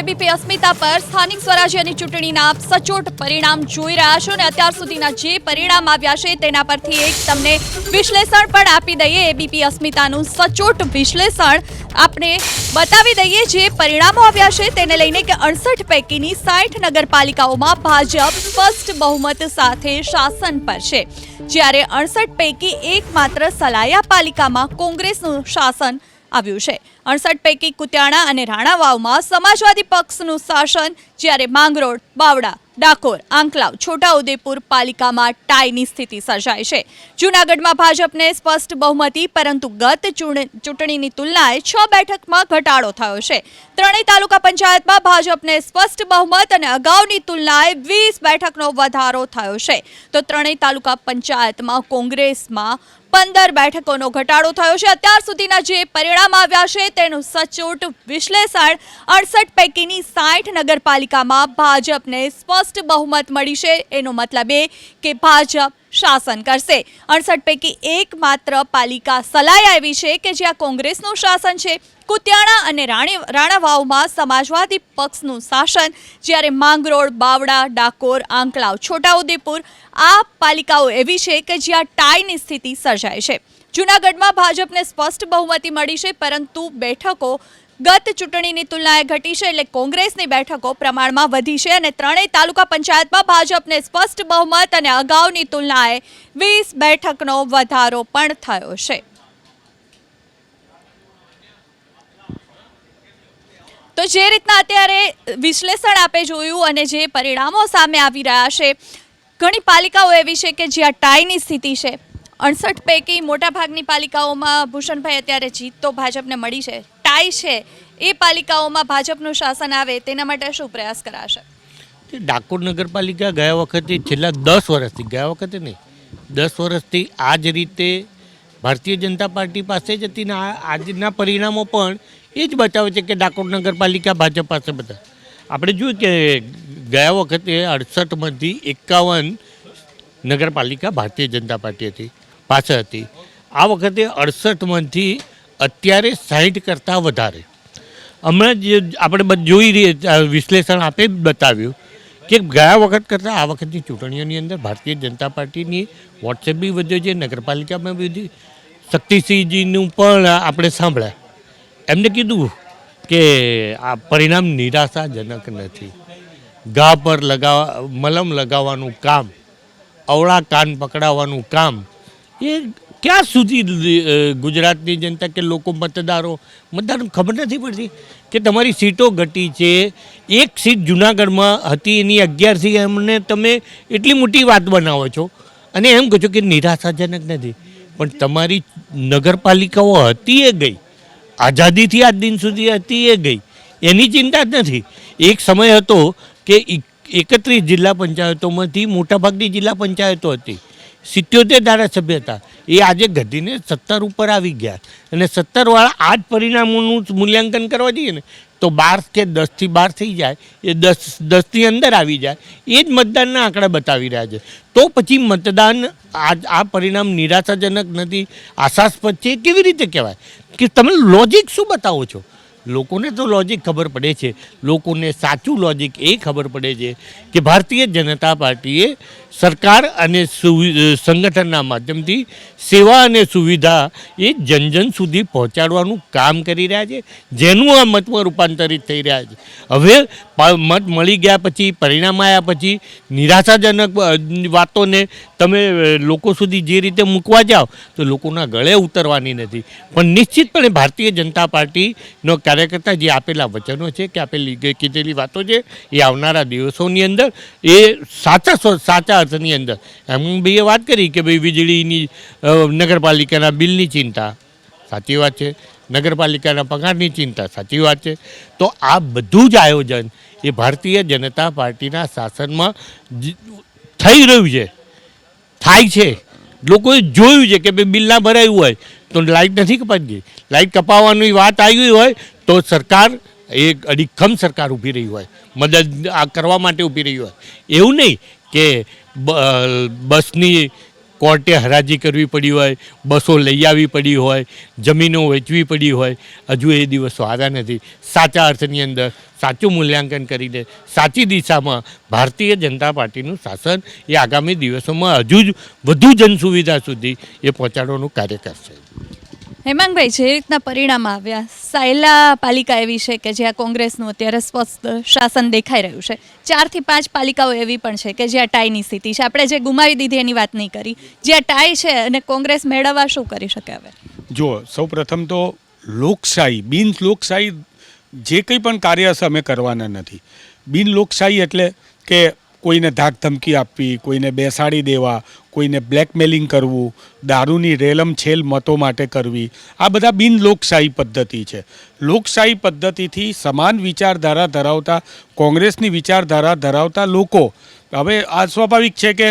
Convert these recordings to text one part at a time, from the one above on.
ABP અસ્મિતા પર સ્થાનિક સ્વરાજ્યની ચૂંટણીના સચોટ પરિણામ જોઈ રહ્યા છો અને અત્યાર સુધીના જે પરિણામ આવ્યા છે તેના પરથી એક તમને વિશ્લેષણ પણ આપી દઈએ। એબીપી અસ્મિતાનું સચોટ વિશ્લેષણ આપણે બતાવી દઈએ। જે પરિણામો આવ્યા છે તેને લઈને કે 68 પૈકીની 60 નગરપાલિકાઓમાં ભાજપ સ્પષ્ટ બહુમત સાથે શાસન પર છે, જ્યારે 68 પૈકી એકમાત્ર સલાયા પાલિકામાં કોંગ્રેસનું શાસન આવ્યું છે। 68 પૈકી કુતિયાણા અને રાણાવાવમાં સમાજવાદી પક્ષનું શાસન, જ્યારે માંગરોળ, બાવડા, ડાકોર, આંકલાવ, છોટાઉદેપુર પાલિકામાં ટાઈની સ્થિતિ સર્જાઈ છે। જૂનાગઢમાં ભાજપને સ્પષ્ટ બહુમતી, પરંતુ ગત ચૂંટણીની તુલનાએ 6 બેઠકમાં ઘટાડો થયો છે। ત્રણેય તાલુકા પંચાયતમાં ભાજપને સ્પષ્ટ બહુમત અને અગાઉની તુલનાએ 20 બેઠકનો વધારો થયો છે, તો ત્રણેય તાલુકા પંચાયતમાં કોંગ્રેસમાં 15 બેઠકોનો ઘટાડો થયો છે। અત્યાર સુધીના જે પરિણામ આવ્યા છે તેનું સચોટ વિશ્લેષણ 68 પૈકીની 60 નગરપાલિકામાં ભાજપને સ્પષ્ટ બહુમત મળી છે। એનો મતલબ એ કે ભાજપ શાસન કરશે। 68 પૈકી એકમાત્ર પાલિકા સલાયા એવી છે કે જ્યાં કોંગ્રેસનું શાસન છે। કુતિયાણા અને રાણાવાવમાં સમાજવાદી પક્ષનું શાસન, જ્યારે માંગરોળ, બાવડા, ડાકોર, આંકલાવ, છોટાઉદેપુર આ પાલિકાઓ એવી છે કે જ્યાં ટાઈની સ્થિતિ સર્જાય છે। જૂનાગઢમાં ભાજપને સ્પષ્ટ બહુમતી મળી છે, પરંતુ બેઠકો ગત ચૂંટણીની તુલનાએ ઘટી છે, એટલે કોંગ્રેસની બેઠકો પ્રમાણમાં વધી છે અને ત્રણેય તાલુકા પંચાયતમાં ભાજપને સ્પષ્ટ બહુમત અને અગાઉની તુલનાએ 20 બેઠકનો વધારો પણ થયો છે। તો જે રીતના અત્યારે વિશ્લેષણ આપે જોયું અને જે પરિણામો સામે આવી રહ્યા છે, ઘણી પાલિકાઓ એવી છે કે જ્યાં ટાઈની સ્થિતિ છે। 68 પૈકી મોટાભાગની પાલિકાઓમાં ભૂષણભાઈ અત્યારે જીત તો ભાજપને મળી છે, ટાઈ છે, એ પાલિકાઓમાં ભાજપનું શાસન આવે તેના માટે શું પ્રયાસ કરાશે? ડાકોર નગરપાલિકા ગયા વખતે છેલ્લા 10 વર્ષથી, ગયા વખતે નહીં 10 વર્ષથી આ જ રીતે ભારતીય જનતા પાર્ટી પાસે જ હતી ને આજના પરિણામો પણ એ જ બતાવે છે કે ડાકોર નગરપાલિકા ભાજપ પાસે બધા આપણે જોયું કે ગયા વખતે 68માંથી 51 નગરપાલિકા ભારતીય જનતા પાર્ટી પાસે હતી। આ વખતે 68માંથી અત્યારે 60 કરતાં વધારે। હમણાં જે આપણે જોઈ રહ્યા વિશ્લેષણ આપે બતાવ્યું કે ગયા વખત કરતાં આ વખતની ચૂંટણીઓની અંદર ભારતીય જનતા પાર્ટીની વોટ્સએપ બી વધ્યો છે, નગરપાલિકામાં બી શક્તિસિંહજીનું પણ આપણે સાંભળ્યા, એમને કીધું કે આ પરિણામ નિરાશાજનક નથી। ઘા પર મલમ લગાવવાનું કામ, અવળા કાન પકડાવવાનું કામ, એ ક્યાં સુધી ગુજરાતની જનતા કે લોકો મતદારો ખબર નથી પડતી કે તમારી સીટો ઘટી છે। એક સીટ જૂનાગઢમાં હતી, એની 11 થી એમને તમે એટલી મોટી વાત બનાવો છો અને એમ કહો છો કે નિરાશાજનક નથી, પણ તમારી નગરપાલિકાઓ હતી એ ગઈ, આઝાદીથી આજ દિન સુધી હતી એ ગઈ, એની ચિંતા જ નથી। એક સમય હતો કે 31 જિલ્લા પંચાયતોમાંથી મોટાભાગની જિલ્લા પંચાયતો હતી, 77 ધારાસભ્ય હતા, એ આજે ઘટીને 17 ઉપર આવી ગયા અને 17વાળા આ જ પરિણામોનું મૂલ્યાંકન કરવા જઈએ ને તો 12 કે 10 થી 12 થઈ જાય, એ 10ની અંદર આવી જાય, એ જ મતદાનના આંકડા બતાવી રહ્યા છે। તો પછી મતદાન આ પરિણામ નિરાશાજનક નથી, આશાસ્પદ છે, કેવી રીતે કહેવાય? કે તમે લોજિક શું બતાવો છો? લોકોને તો લોજિક ખબર પડે છે, લોકોને સાચું લોજિક એ ખબર પડે છે કે ભારતીય જનતા પાર્ટીએ સરકાર અને સંગઠનના માધ્યમથી સેવા અને સુવિધા એ જન સુધી પહોંચાડવાનું કામ કરી રહ્યા છે, જેનું આ મતમાં રૂપાંતરિત થઈ રહ્યા છે। હવે મત મળી ગયા પછી, પરિણામ આવ્યા પછી નિરાશાજનક વાતોને તમે લોકો સુધી જે રીતે મૂકવા જાઓ તો લોકોના ગળે ઉતરવાની નથી। પણ નિશ્ચિતપણે ભારતીય જનતા પાર્ટીનો કાર્યકર્તા જે આપેલા વચનો છે કે આપેલી કીધેલી વાતો છે એ આવનારા દિવસોની અંદર એ સાચા અર્થની અંદર, એમ ભાઈએ વાત કરી કે ભાઈ વીજળીની નગરપાલિકાના બિલની ચિંતા, સાચી વાત છે, નગરપાલિકાના પગારની ચિંતા, સાચી વાત છે। તો આ બધું જ આયોજન એ ભારતીય જનતા પાર્ટીના શાસનમાં થઈ રહ્યું છે, થાય છે। લોકોએ જોયું છે કે ભાઈ બિલ ના ભરાયું હોય તો લાઇટ નથી કપાતી, લાઇટ કપાવવાની વાત આવી હોય તો સરકાર એક અડીખમ સરકાર ઊભી રહી હોય, મદદ કરવા માટે ઊભી રહી હોય। એવું નહીં કે બસની કોર્ટે હરાજી કરવી પડી હોય, બસો લઈ આવવી પડી હોય, જમીનો વેચવી પડી હોય, હજુ એ દિવસો આવ્યા નથી. સાચા અર્થની અંદર સાચું મૂલ્યાંકન કરીને સાચી દિશામાં ભારતીય જનતા પાર્ટીનું શાસન એ આગામી દિવસોમાં હજુ જ વધુ જનસુવિધા સુધી એ પહોંચાડવાનું કાર્ય કરશે. હેમાંગભાઈ, જે રીતના પરિણામ આવ્યા, સાયલા પાલિકા એવી છે કે જ્યાં કોંગ્રેસનું અત્યારે સ્વસ્થ શાસન દેખાઈ રહ્યું છે. 4 થી 5 પાલિકાઓ એવી પણ છે કે જ્યાં ટાઈની સ્થિતિ છે. આપણે જે ગુમાવી દીધી એની વાત નહીં કરી, જ્યાં ટાઈ છે અને કોંગ્રેસ મેળવવા શું કરી શકે હવે? જો સૌપ્રથમ તો લોકશાહી, બિન લોકશાહી જે કંઈ પણ કાર્ય હશે અમે કરવાના નથી. બિન લોકશાહી એટલે કે કોઈને ધાક ધમકી આપવી, કોઈને બેસાડી દેવા, કોઈને બ્લેકમેલિંગ કરવું, દારૂની રેલમ છેલ મતો માટે કરવી, આ બધા બિન લોકશાહી પદ્ધતિ છે. લોકશાહી પદ્ધતિથી સમાન વિચારધારા ધરાવતા, કોંગ્રેસની વિચારધારા ધરાવતા લોકો, હવે આ સ્વાભાવિક છે કે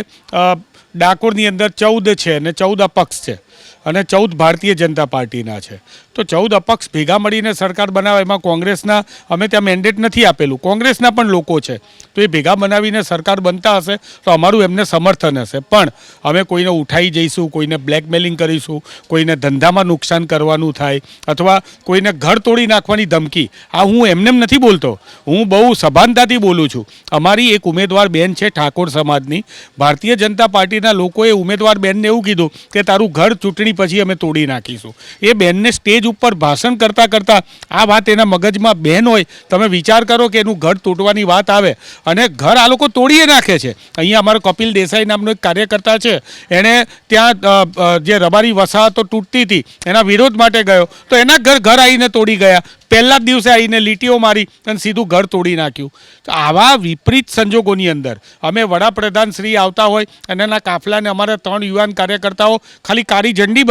ડાકોરની અંદર 14 છે અને 14 અપક્ષ છે અને 14 ભારતીય જનતા પાર્ટીના છે. તો 14 અપક્ષ ભેગા મળીને સરકાર બનાવે, એમાં કોંગ્રેસના અમે ત્યાં મેન્ડેટ નથી આપેલું, કોંગ્રેસના પણ લોકો છે. તો એ ભેગા બનાવીને સરકાર બનતા હશે તો અમારું એમને સમર્થન હશે. પણ અમે કોઈને ઉઠાઈ જઈશું, કોઈને બ્લેકમેલિંગ કરીશું, કોઈને ધંધામાં નુકસાન કરવાનું થાય અથવા કોઈને ઘર તોડી નાખવાની ધમકી, આ હું એમનેમ નથી બોલતો, હું બહુ સભાનતાથી બોલું છું. અમારી એક ઉમેદવાર બેન છે ઠાકોર સમાજની, ભારતીય જનતા પાર્ટીના લોકોએ ઉમેદવાર બેનને એવું કીધું કે તારું ઘર ચૂંટણી પછી અમે તોડી નાખીશું. એ બેનને સ્ટેજ ઉપર ભાષણ કરતાં કરતાં આ વાત એના મગજમાં બેન હોય, તમે વિચાર કરો કે એનું ઘર તૂટવાની વાત આવે અને ઘર આ લોકો તોડીએ નાખે છે. અહીંયા અમારો કપિલ દેસાઈ નામનો એક કાર્યકર્તા છે, એણે ત્યાં જે રબારી વસાહતો તૂટતી હતી એના વિરોધ માટે ગયો તો એના ઘર આવીને તોડી ગયા. પહેલા જ દિવસે આવીને લીટીઓ મારી અને સીધું ઘર તોડી નાખ્યું. તો આવા વિપરીત સંજોગોની અંદર અમે વડાપ્રધાન શ્રી આવતા હોય અને એના કાફલાને અમારા 3 યુવાન કાર્યકર્તાઓ ખાલી કાળી ઝંડી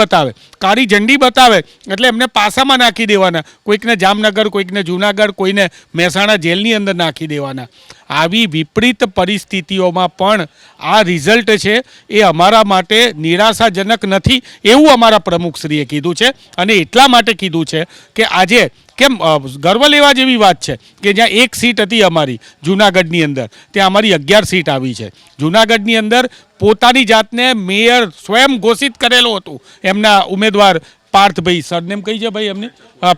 બતાવે એટલે એમને પાસામાં નાખી દેવાના, કોઈકને જામનગર, કોઈકને જૂનાગઢ, કોઈને મહેસાણા જેલની અંદર નાખી દેવાના. આવી વિપરીત પરિસ્થિતિઓમાં પણ આ રિઝલ્ટ છે એ અમારા માટે નિરાશાજનક નથી એવું અમારા પ્રમુખશ્રીએ કીધું છે. અને એટલા માટે કીધું છે કે આજે કેમ ગર્વ લેવા જેવી વાત છે કે જ્યાં 1 સીટ હતી અમારી જૂનાગઢની અંદર, ત્યાં અમારી 11 સીટ આવી છે. જૂનાગઢની અંદર પોતાની જાતને મેયર સ્વયં ઘોષિત કરેલું હતું એમના ઉમેદવાર પાર્થભાઈ, સરનેમ કઈ છે ભાઈ એમની,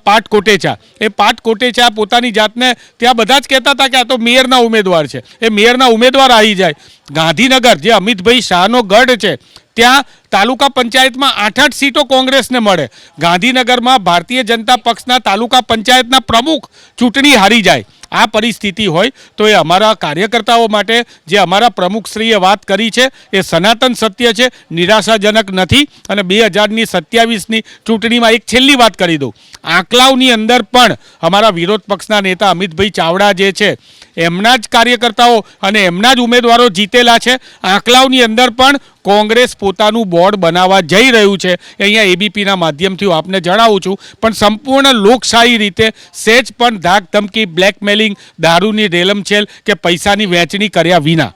પાર્થ કોટેચા. એ પાર્થ કોટેચા પોતાની જાતને ત્યાં બધા જ કહેતા હતા કે આ તો મેયરના ઉમેદવાર છે. એ મેયરના ઉમેદવાર આવી જાય. ગાંધીનગર જે અમિતભાઈ શાહનો ગઢ છે ત્યાં તાલુકા પંચાયતમાં 8 સીટો કોંગ્રેસને મળે. ગાંધીનગરમાં ભારતીય જનતા પક્ષના તાલુકા પંચાયતના પ્રમુખ ચૂંટણી હારી જાય. આ પરિસ્થિતિ હોય તો એ અમારા કાર્યકર્તાઓ માટે જે અમારા પ્રમુખશ્રીએ વાત કરી છે એ સનાતન સત્ય છે, નિરાશાજનક નથી. અને 2027ની ચૂંટણીમાં એક છેલ્લી વાત કરી દઉં, આંકલાવની અંદર પણ અમારા વિરોધ પક્ષના નેતા અમિતભાઈ ચાવડા જે છે એમના જ કાર્યકર્તાઓ અને એમના જ ઉમેદવારો જીતેલા છે. આંકલાવની અંદર પણ કોંગ્રેસ પોતાનું બોર્ડ બનાવવા જઈ રહ્યું છે. અહીંયા એબીપીના માધ્યમથી હું આપને જણાવું છું. પણ સંપૂર્ણ લોકશાહી રીતે સહેજ પણ ધાક ધમકી, બ્લેકમેલિંગ, દારૂની રેલમછેલ કે પૈસાની વહેંચણી કર્યા વિના.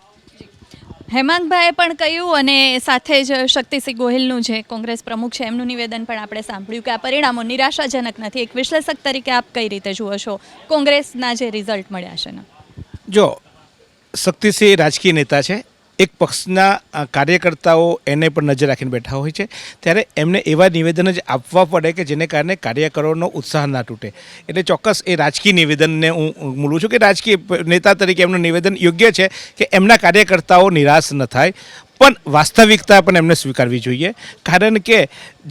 હેમાંગભાઈએ પણ કહ્યું અને સાથે જ શક્તિસિંહ ગોહિલનું જે કોંગ્રેસ પ્રમુખ છે એમનું નિવેદન પણ આપણે સાંભળ્યું કે આ પરિણામો નિરાશાજનક નથી. એક વિશ્લેષક તરીકે આપ કઈ રીતે જુઓ છો કોંગ્રેસના જે રિઝલ્ટ મળ્યા છે ને? જો શક્તિસિંહ રાજકીય નેતા છે, એક પક્ષના કાર્યકર્તાઓ એને પર નજર રાખીને બેઠા હોય છે, ત્યારે એમને એવા નિવેદન જ આપવા પડે કે જેને કારણે કાર્યકરોનો ઉત્સાહ ના તૂટે. એટલે ચોક્કસ એ રાજકીય નિવેદનને હું મૂલું છું કે રાજકીય નેતા તરીકે એમનું નિવેદન યોગ્ય છે કે એમના કાર્યકર્તાઓ નિરાશ ન થાય. પણ વાસ્તવિકતા પણ એમને સ્વીકારવી જોઈએ. કારણ કે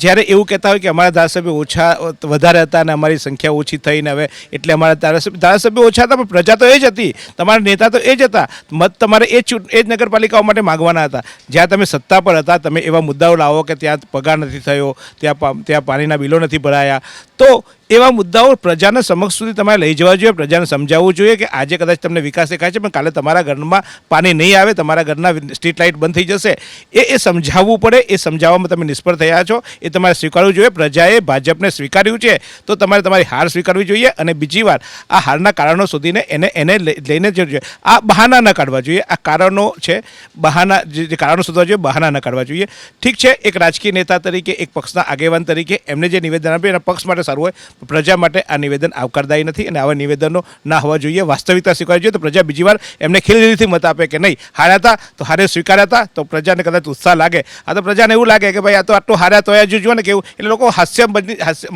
જ્યારે એવું કહેતા હોય કે અમારા ધારાસભ્ય વધારે હતા અને અમારી સંખ્યા ઓછી થઈને હવે એટલે અમારા ધારાસભ્યો ઓછા હતા, પણ પ્રજા તો એ જ હતી, તમારા નેતા તો એ જ હતા, મત તમારે એ જ નગરપાલિકાઓ માટે માગવાના હતા. જ્યાં તમે સત્તા પર હતા તમે એવા મુદ્દાઓ લાવો કે ત્યાં પગાર નથી થયો, ત્યાં પાણીના બિલો નથી ભરાયા, તો એવા મુદ્દાઓ પ્રજાના સમક્ષ સુધી તમારે લઈ જવા જોઈએ. પ્રજાને સમજાવવું જોઈએ કે આજે કદાચ તમને વિકાસ દેખાય છે પણ કાલે તમારા ઘરમાં પાણી નહીં આવે, તમારા ઘરના સ્ટ્રીટ લાઇટ બંધ થઈ જશે. એ સમજાવવું પડે. એ સમજાવવામાં તમે નિષ્ફળ થયા છો, એ તમારે સ્વીકારવું જોઈએ. પ્રજાએ ભાજપને સ્વીકાર્યું છે તો તમારે તમારી હાર સ્વીકારવી જોઈએ. અને બીજી વાર આ હારના કારણો શોધીને એને લઈને જોઈએ. આ બહાના ન કાઢવા જોઈએ. આ કારણો છે, બહાના જે કારણો શોધવા જોઈએ, બહાના ન કાઢવા જોઈએ. ઠીક છે, એક રાજકીય નેતા તરીકે, એક પક્ષના આગેવાન તરીકે એમને જે નિવેદન આપ્યું એના પક્ષ માટે સારું હોય, પ્રજા માટે આ નિવેદન આવકારદાયી નથી અને આવા નિવેદનો ના હોવા જોઈએ. વાસ્તવિકતા સ્વીકારવી જોઈએ તો પ્રજા બીજી વાર એમને ખીલદિલીથી મત આપે કે નહીં, હાર્યા હતા તો હારે સ્વીકાર્યા હતા, તો પ્રજાને કદાચ ઉત્સાહ લાગે. આ તો પ્રજાને એવું લાગે કે ભાઈ આ તો આટલું હાર્યા તો જો ને કેવું, એટલે લોકો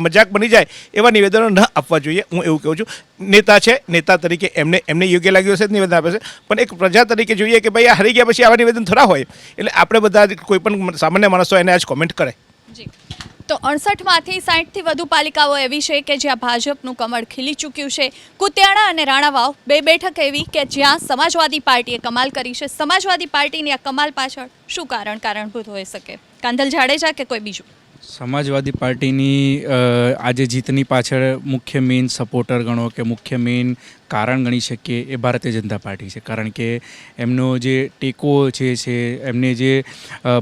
મજાક બની જાય એવા નિવેદનો ન આપવા જોઈએ. હું એવું કહું છું, નેતા છે, નેતા તરીકે એમને યોગ્ય લાગ્યું હશે નિવેદન આપે છે, પણ એક પ્રજા તરીકે જોઈએ કે ભાઈ આ હારી ગયા પછી આવા નિવેદન થોડા હોય. એટલે આપણે બધા કોઈ પણ સામાન્ય માણસો એને આજ કોમેન્ટ કરે. જી, તો 68માંથી 60થી વધુ પાલિકાઓ એવી છે કે જ્યાં ભાજપનું કમળ ખીલી ચૂક્યું છે. કુતિયાણા અને રાણાવાવ બે બેઠક એવી કે જ્યાં સમાજવાદી પાર્ટીએ કમાલ કરી છે. સમાજવાદી પાર્ટીની આ કમાલ પાછળ શું કારણભૂત હોઈ શકે? કાંધલ જાડેજા કે કોઈ બીજું? સમાજવાદી પાર્ટીની આજે જીતની પાછળ મુખ્ય મેઇન સપોર્ટર ગણો કે મુખ્ય મેઇન કારણ ગણી શકીએ એ ભારતીય જનતા પાર્ટી છે. કારણ કે એમનો જે ટેકો છે એમને જે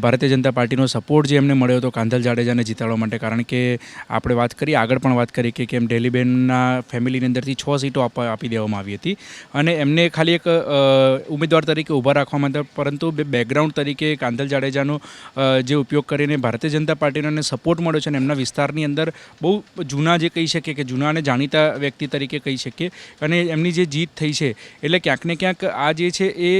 ભારતીય જનતા પાર્ટીનો સપોર્ટ જે એમને મળ્યો હતો કાંધલ જાડેજાને જીતાડવા માટે. કારણ કે આપણે વાત કરી, આગળ પણ વાત કરી કે કેમ ડેલીબેનના ફેમિલીની અંદરથી 6 સીટો આપી દેવામાં આવી હતી અને એમને ખાલી એક ઉમેદવાર તરીકે ઊભા રાખવામાં હતા, પરંતુ બેકગ્રાઉન્ડ તરીકે કાંધલ જાડેજાનો જે ઉપયોગ કરીને ભારતીય જનતા પાર્ટીને સપોર્ટ મળ્યો છે અને એમના વિસ્તારની અંદર બહુ જૂના જે કહી શકીએ કે જૂના અને જાણીતા વ્યક્તિ તરીકે કહી શકીએ અને એમની જે જીત થઈ છે એટલે ક્યાંક ને ક્યાંક આ જે છે એ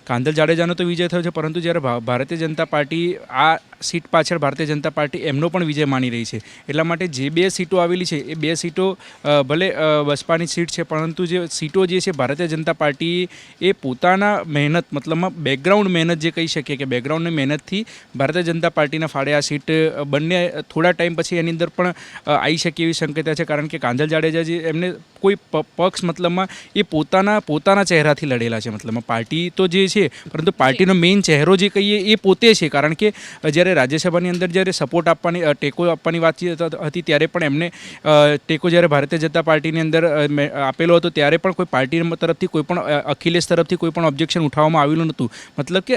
કાંધલ જાડેજાનો તો વિજય થયો છે, પરંતુ જ્યારે ભારતીય જનતા પાર્ટી આ સીટ પાછળ ભારતીય જનતા પાર્ટી એમનો પણ વિજય માની રહી છે. એટલા માટે જે 2 સીટો આવેલી છે એ 2 સીટો ભલે બસપાની સીટ છે, પરંતુ જે સીટો જે છે ભારતીય જનતા પાર્ટી એ પોતાના મહેનત મતલબમાં બેકગ્રાઉન્ડ મહેનત જે કહી શકીએ કે બેકગ્રાઉન્ડની મહેનતથી ભારતીય જનતા પાર્ટીના ફાળે આ સીટ બંને થોડા ટાઈમ પછી એની અંદર પણ આવી શકે એવી શક્યતા છે. કારણ કે કાંધલ જાડેજા જે એમને કોઈ પક્ષ મતલબમાં એ પોતાના ચહેરાથી લડેલા છે. મતલબમાં પાર્ટી તો જે છે, પરંતુ પાર્ટીનો મેઇન ચહેરો જે કહીએ એ પોતે છે. કારણ કે જ્યારે રાજ્યસભાની અંદર જ્યારે સપોર્ટ આપવાની ટેકો આપવાની વાતચીત હતી ત્યારે પણ એમને ટેકો જ્યારે ભારતીય જનતા પાર્ટીની અંદર આપેલો હતો ત્યારે પણ કોઈ પાર્ટી તરફથી કોઈ પણ અખિલેશ તરફથી કોઈ પણ ઓબ્જેક્શન ઉઠાવવામાં આવેલું નહોતું. મતલબ કે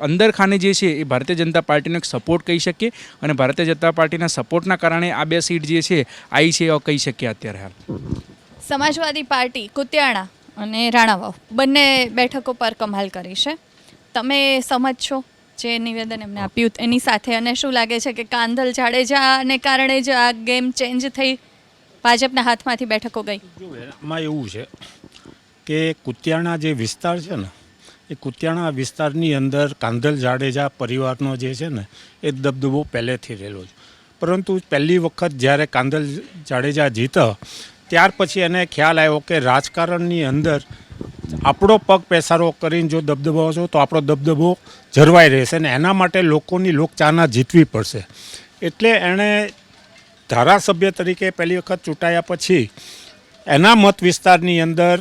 અંદર ખાને જે છે એ ભારતીય જનતા પાર્ટીનો એક સપોર્ટ કહી શકીએ અને ભારતીય જનતા પાર્ટીના સપોર્ટના કારણે આ 2 સીટ જે છે આવી છે કહી શકીએ અત્યારે હાલ. સમાજવાદી પાર્ટી કુતિયાણા અને રાણાવાવ બંને બેઠકો પર કમાલ કરી છે. તમે સમજ છો જે નિવેદન એમને આપ્યું એની સાથે, અને શું લાગે છે કે કાંધલ જાડેજાને કારણે જ આ ગેમ ચેન્જ થઈ, ભાજપના હાથમાંથી બેઠકો ગઈ? એમાં એવું છે કે કુતિયાણા જે વિસ્તાર છે ને એ કુતિયાણા વિસ્તારની અંદર કાંધલ જાડેજા પરિવારનો જે છે ને એ દબદબો પહેલેથી રહેલો છે. પરંતુ પહેલી વખત જ્યારે કાંધલ જાડેજા જીતા ત્યાર પછી એને ખ્યાલ આવ્યો કે રાજકારણની અંદર આપણો પગ પેસારો કરીને જો દબદબો છો તો આપણો દબદબો જળવાઈ રહેશે ને એના માટે લોકોની લોકચાહના જીતવી પડશે. એટલે એણે ધારાસભ્ય તરીકે પહેલી વખત ચૂંટાયા પછી એના મત વિસ્તારની અંદર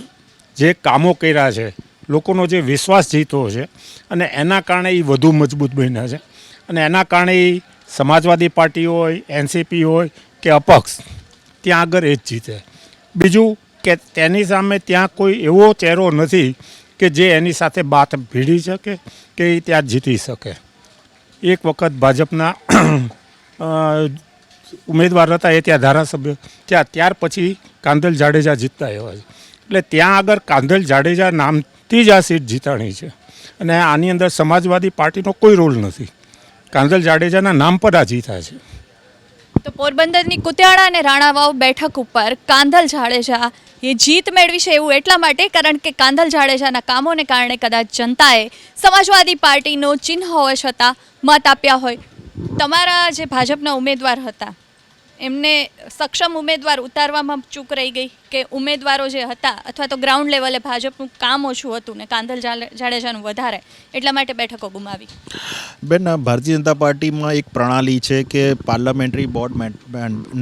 જે કામો કર્યા છે, લોકોનો જે વિશ્વાસ જીતો છે અને એના કારણે એ વધુ મજબૂત બન્યા છે. અને એના કારણે સમાજવાદી પાર્ટી હોય, એનસીપી હોય કે અપક્ષ, ત્યાં આગળ એ જ જીતે. બીજું કે તેની સામે ત્યાં કોઈ એવો ચહેરો નથી કે જે એની સાથે બાત ભીડી શકે કે એ ત્યાં જીતી શકે. એક વખત ભાજપના ઉમેદવાર હતા એ ત્યાં ધારાસભ્ય ત્યાર પછી કાંધલ જાડેજા જીતતા એવા છે. એટલે ત્યાં આગળ કાંધલ જાડેજા નામથી જ આ સીટ જીતાણી છે અને આની અંદર સમાજવાદી પાર્ટીનો કોઈ રોલ નથી. કાંધલ જાડેજાના નામ પર આ જીતા છે. તો પોરબંદરની કુતિયાણા અને રાણાવાવ બેઠક ઉપર કાંધલ જાડેજા એ જીત મેળવી છે એવું એટલા માટે કારણ કે કાંધલ જાડેજાના કામોને કારણે કદાચ જનતાએ સમાજવાદી પાર્ટીનો ચિહ્ન હોવા છતાં મત આપ્યા હોય. તમારા જે ભાજપના ઉમેદવાર હતા એમને સક્ષમ ઉમેદવાર ઉતારવામાં ચૂક રહી ગઈ કે ઉમેદવારો જે હતા અથવા તો ગ્રાઉન્ડ લેવલે ભાજપનું કામ ઓછું હતું ને કાંધલ જાડેજાનું વધારે, એટલા માટે બેઠકો ગુમાવી? બેન, ભારતીય જનતા પાર્ટીમાં એક પ્રણાલી છે કે પાર્લામેન્ટરી બોર્ડ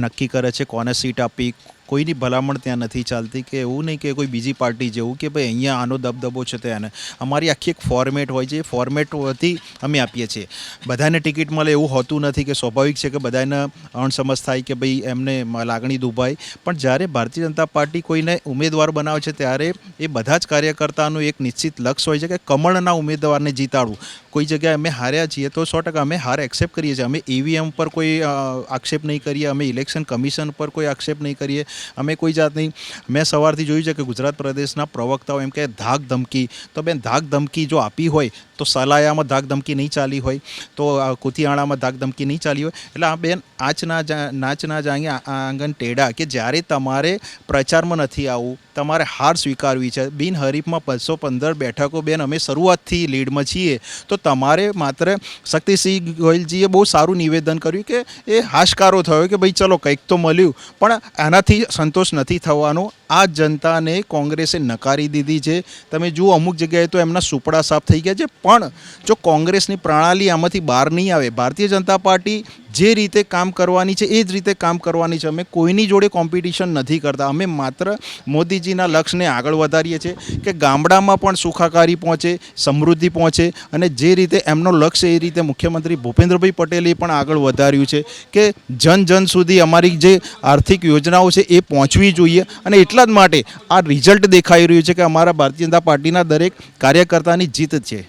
નક્કી કરે છે કોને સીટ આપી. કોઈની ભલામણ ત્યાં નથી ચાલતી કે એવું નહીં કે કોઈ બીજી પાર્ટી જેવું કે ભાઈ અહીંયા આનો દબદબો છે તેને. અમારી આખી એક ફોર્મેટ હોય છે, એ ફોર્મેટથી અમે આપીએ છીએ. બધાને ટિકિટ મળે એવું હોતું નથી કે સ્વાભાવિક છે કે બધાને અણસમજ થાય કે ભાઈ એમને લાગણી દુભાય. પણ જ્યારે ભારતીય જનતા પાર્ટી કોઈને ઉમેદવાર બનાવે છે ત્યારે એ બધા જ કાર્યકર્તાનું એક નિશ્ચિત લક્ષ્ય હોય છે કે કમળના ઉમેદવારને જીતાડવું. કોઈ જગ્યાએ અમે હાર્યા છીએ તો 100% અમે હાર એક્સેપ્ટ કરીએ છીએ. અમે ઈવીએમ પર કોઈ આક્ષેપ નહીં કરીએ, અમે ઇલેક્શન કમિશન પર કોઈ આક્ષેપ નહીં કરીએ, અમે કોઈ જાતની, મેં સવારથી જોયું છે કે ગુજરાત પ્રદેશના પ્રવક્તાઓ એમ કે ધાક ધમકી, તો બેન ધાક ધમકી જો આપી હોય તો સલાયામાં ધાક ધમકી નહીં ચાલી હોય, તો કુતિયાણામાં ધાક ધમકી નહીં ચાલી હોય. એટલે આ બેન નાચના જાંગે આંગણ ટેડા, કે જ્યારે તમારે પ્રચારમાં નથી આવવું, તમારે હાર સ્વીકારવી છે. બિનહરીફમાં 215 બેઠકો બેન અમે શરૂઆતથી લીડમાં છીએ, તો તમારે માત્ર શક્તિસિંહ ગોયલજીએ બહુ સારું નિવેદન કર્યું કે એ હાશકારો થયો કે ભાઈ ચલો કંઈક તો મળ્યું, પણ આનાથી સંતોષ નથી થવાનો. આ જનતાને કોંગ્રેસે નકારી દીધી છે. તમે જુઓ અમુક જગ્યાએ તો એમના સુપડા સાફ થઈ ગયા છે. પણ જો કોંગ્રેસની પ્રણાલી આમાંથી બહાર નહીં આવે, ભારતીય જનતા પાર્ટી જે રીતે કામ કરવાની છે એ જ રીતે કામ કરવાની છે. અમે કોઈની જોડે કોમ્પિટિશન નથી કરતા. અમે માત્ર મોદીજીના લક્ષ્યને આગળ વધારીએ છીએ કે ગામડામાં પણ સુખાકારી પહોંચે, સમૃદ્ધિ પહોંચે, અને જે રીતે એમનો લક્ષ્ય એ રીતે મુખ્યમંત્રી ભૂપેન્દ્રભાઈ પટેલે પણ આગળ વધાર્યું છે કે જન જન સુધી અમારી જે આર્થિક યોજનાઓ છે એ પહોંચવી જોઈએ. અને એટલા જ માટે આ રિઝલ્ટ દેખાઈ રહ્યું છે કે અમારા ભારતીય જનતા પાર્ટીના દરેક કાર્યકર્તાની જીત છે.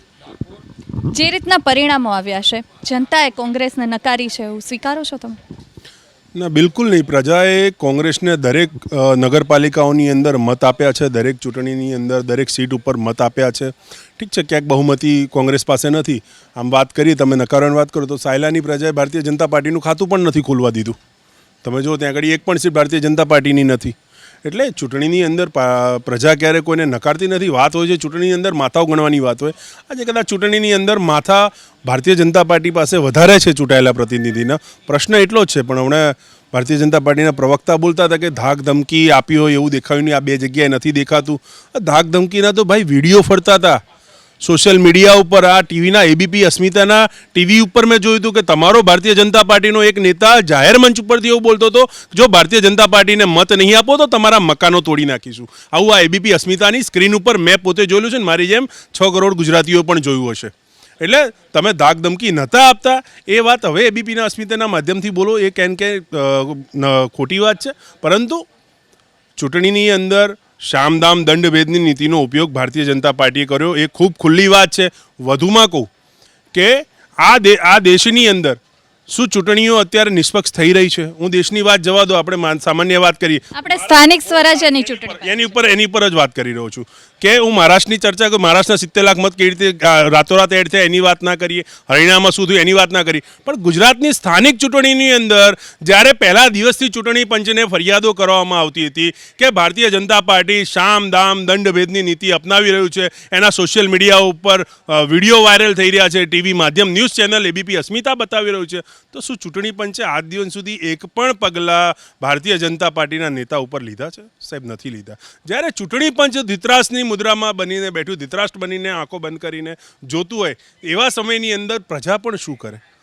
જે રીતના પરિણામો આવ્યા છે, જનતાએ કોંગ્રેસને નકારી છે, એવું સ્વીકારો છો તમે? ના, બિલકુલ નહીં. પ્રજાએ કોંગ્રેસને દરેક નગરપાલિકાઓની અંદર મત આપ્યા છે, દરેક ચૂંટણીની અંદર દરેક સીટ ઉપર મત આપ્યા છે. ઠીક છે, ક્યાંક બહુમતી કોંગ્રેસ પાસે નથી. આમ વાત કરીએ, તમે નકારવાની વાત કરો તો સાયલાની પ્રજાએ ભારતીય જનતા પાર્ટીનું ખાતું પણ નથી ખોલવા દીધું. તમે જો ત્યાં આગળ એક પણ સીટ ભારતીય જનતા પાર્ટીની નથી. એટલે ચૂંટણીની અંદર પ્રજા ક્યારે કોઈને નકારતી નથી. વાત હોય છે ચૂંટણીની અંદર માથાઓ ગણવાની વાત હોય. આજે કદાચ ચૂંટણીની અંદર માથા ભારતીય જનતા પાર્ટી પાસે વધારે છે ચૂંટાયેલા પ્રતિનિધિના. પ્રશ્ન એટલો જ છે. પણ હમણાં ભારતીય જનતા પાર્ટીના પ્રવક્તા બોલતા હતા કે ધાક ધમકી આપી હોય એવું દેખાયું નહીં. આ બે જગ્યાએ નથી દેખાતું. ધાક ધમકીના તો ભાઈ વિડીયો ફરતા હતા સોશિયલ મીડિયા ઉપર. આ ટીવીના એબીપી અસ્મિતાના ટીવી ઉપર મેં જોયું હતું કે તમારો ભારતીય જનતા પાર્ટીનો એક નેતા જાહેર મંચ ઉપરથી એવું બોલતો હતો જો ભારતીય જનતા પાર્ટીને મત નહીં આપો તો તમારા મકાનો તોડી નાખીશું. આવું આ એબીપી અસ્મિતાની સ્ક્રીન ઉપર મેં પોતે જોયેલું છે ને મારી જેમ 6 કરોડ ગુજરાતીઓ પણ જોયું હશે. એટલે તમે ધાક ધમકી નહોતા આપતા એ વાત હવે એબીપીના અસ્મિતાના માધ્યમથી બોલો એ કે ખોટી વાત છે. પરંતુ ચૂંટણીની અંદર શામદામ દંડભેદની નીતિનો ઉપયોગ ભારતીય જનતા પાર્ટીએ કર્યો એ ખૂબ ખુલ્લી વાત છે. વધુમાં કહું કે આ દેશની અંદર શું ચૂંટણીઓ અત્યારે નિષ્પક્ષ થઈ રહી છે? હું દેશની વાત જવા દો, આપણે સામાન્ય વાત કરીએ. આપણે સ્થાનિક સ્વરાજ્યની ચૂંટણી એની ઉપર જ વાત કરી રહ્યો છું કે હું મહારાષ્ટ્રની ચર્ચા કરું. મહારાષ્ટ્રના 70 લાખ મત કેવી રીતે રાતોરાત એડ થયા એની વાત ના કરીએ, હરિયાણામાં શું થયું એની વાત ના કરીએ. પણ ગુજરાતની સ્થાનિક ચૂંટણીની અંદર જ્યારે પહેલા દિવસથી ચૂંટણી પંચને ફરિયાદો કરવામાં આવતી હતી કે ભારતીય જનતા પાર્ટી શામ દામ દંડભેદની નીતિ અપનાવી રહ્યું છે, એના સોશિયલ મીડિયા ઉપર વિડીયો વાયરલ થઈ રહ્યા છે, ટીવી માધ્યમ ન્યૂઝ ચેનલ એબીપી અસ્મિતા બતાવી રહ્યું છે, તો શું ચૂંટણી પંચે આજ દિવસ સુધી એક પણ પગલાં ભારતીય જનતા પાર્ટીના નેતા ઉપર લીધા છે? સાહેબ, નથી લીધા. જ્યારે ચૂંટણી પંચ ધૃતરાષ્ટ્રની મુદ્રામાં બનીને બેઠું, ધૃતરાષ્ટ્ર બનીને આંખો બંધ કરીને જોતું હોય એવા સમયની અંદર પ્રજા પણ શું કરે?